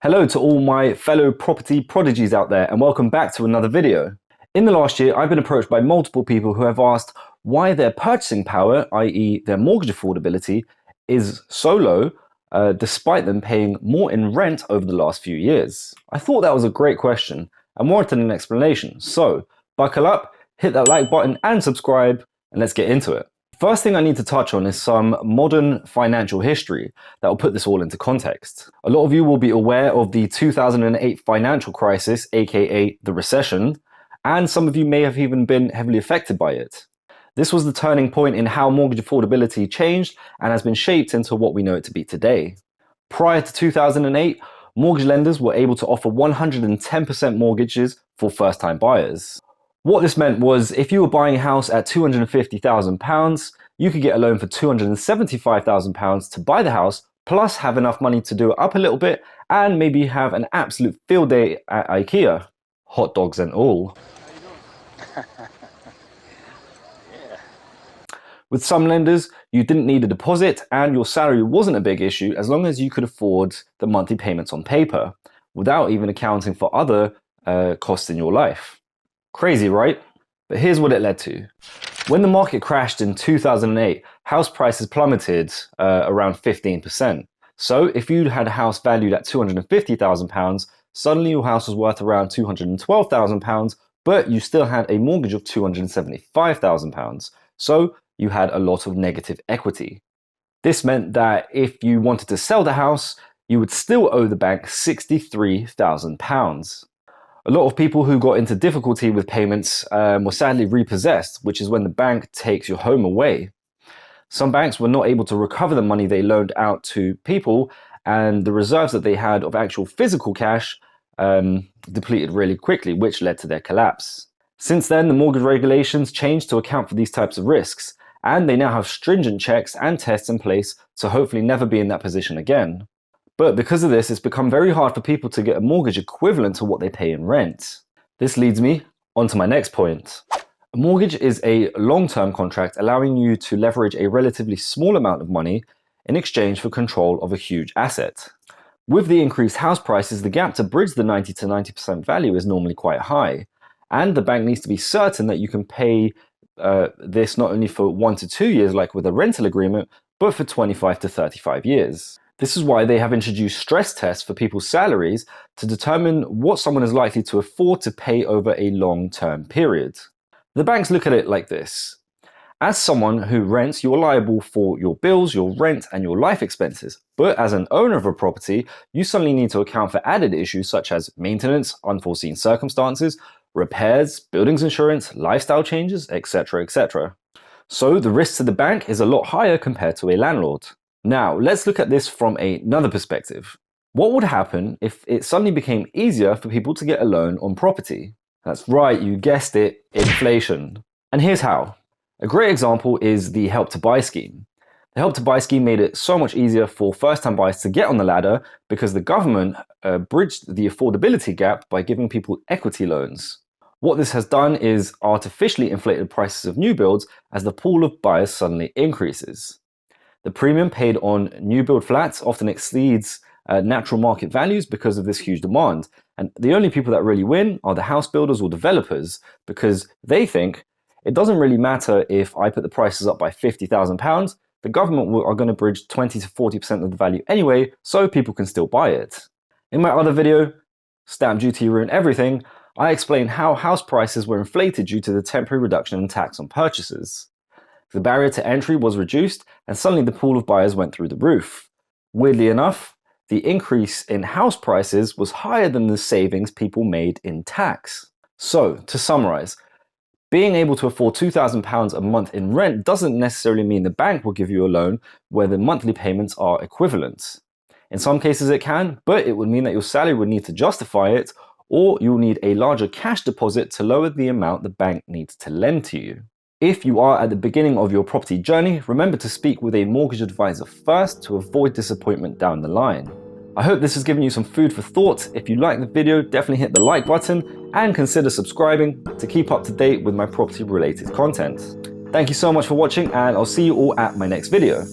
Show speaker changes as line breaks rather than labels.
Hello to all my fellow property prodigies out there and welcome back to another video. In the last year, I've been approached by multiple people who have asked why their purchasing power, i.e. their mortgage affordability, is so low despite them paying more in rent over the last few years. I thought that was a great question and warranted an explanation. So buckle up, hit that like button and subscribe, and let's get into it. First thing I need to touch on is some modern financial history that will put this all into context. A lot of you will be aware of the 2008 financial crisis, aka the recession, and some of you may have even been heavily affected by it. This was the turning point in how mortgage affordability changed and has been shaped into what we know it to be today. Prior to 2008, mortgage lenders were able to offer 110% mortgages for first-time buyers. What this meant was if you were buying a house at £250,000, you could get a loan for £275,000 to buy the house, plus have enough money to do it up a little bit and maybe have an absolute field day at IKEA, hot dogs and all. With some lenders, you didn't need a deposit and your salary wasn't a big issue as long as you could afford the monthly payments on paper, without even accounting for other costs in your life. Crazy, right? But here's what it led to. When the market crashed in 2008, house prices plummeted around 15%. So if you had a house valued at £250,000, suddenly your house was worth around £212,000, but you still had a mortgage of £275,000. So you had a lot of negative equity. This meant that if you wanted to sell the house, you would still owe the bank £63,000. A lot of people who got into difficulty with payments were sadly repossessed, which is when the bank takes your home away. Some banks were not able to recover the money they loaned out to people, and the reserves that they had of actual physical cash depleted really quickly, which led to their collapse. Since then, the mortgage regulations changed to account for these types of risks, and they now have stringent checks and tests in place to hopefully never be in that position again. But because of this, it's become very hard for people to get a mortgage equivalent to what they pay in rent. This leads me on to my next point. A mortgage is a long-term contract allowing you to leverage a relatively small amount of money in exchange for control of a huge asset. With the increased house prices, the gap to bridge the 90 to 90% value is normally quite high. And the bank needs to be certain that you can pay this not only for 1 to 2 years like with a rental agreement, but for 25 to 35 years. This is why they have introduced stress tests for people's salaries to determine what someone is likely to afford to pay over a long-term period. The banks look at it like this. As someone who rents, you're liable for your bills, your rent, and your life expenses. But as an owner of a property, you suddenly need to account for added issues such as maintenance, unforeseen circumstances, repairs, buildings insurance, lifestyle changes, etc., etc. So the risk to the bank is a lot higher compared to a landlord. Now, let's look at this from another perspective. What would happen if it suddenly became easier for people to get a loan on property? That's right, you guessed it, inflation. And here's how. A great example is the Help to Buy scheme. The Help to Buy scheme made it so much easier for first-time buyers to get on the ladder because the government bridged the affordability gap by giving people equity loans. What this has done is artificially inflated prices of new builds as the pool of buyers suddenly increases. The premium paid on new build flats often exceeds natural market values because of this huge demand. And the only people that really win are the house builders or developers because they think it doesn't really matter if I put the prices up by £50,000, the government are going to bridge 20 to 40% of the value anyway, so people can still buy it. In my other video, Stamp Duty Ruined Everything, I explain how house prices were inflated due to the temporary reduction in tax on purchases. The barrier to entry was reduced and suddenly the pool of buyers went through the roof. Weirdly enough, the increase in house prices was higher than the savings people made in tax. So, to summarize, being able to afford £2,000 a month in rent doesn't necessarily mean the bank will give you a loan where the monthly payments are equivalent. In some cases it can, but it would mean that your salary would need to justify it, or you'll need a larger cash deposit to lower the amount the bank needs to lend to you. If you are at the beginning of your property journey, remember to speak with a mortgage advisor first to avoid disappointment down the line. I hope this has given you some food for thought. If you liked the video, definitely hit the like button and consider subscribing to keep up to date with my property related content. Thank you so much for watching and I'll see you all at my next video.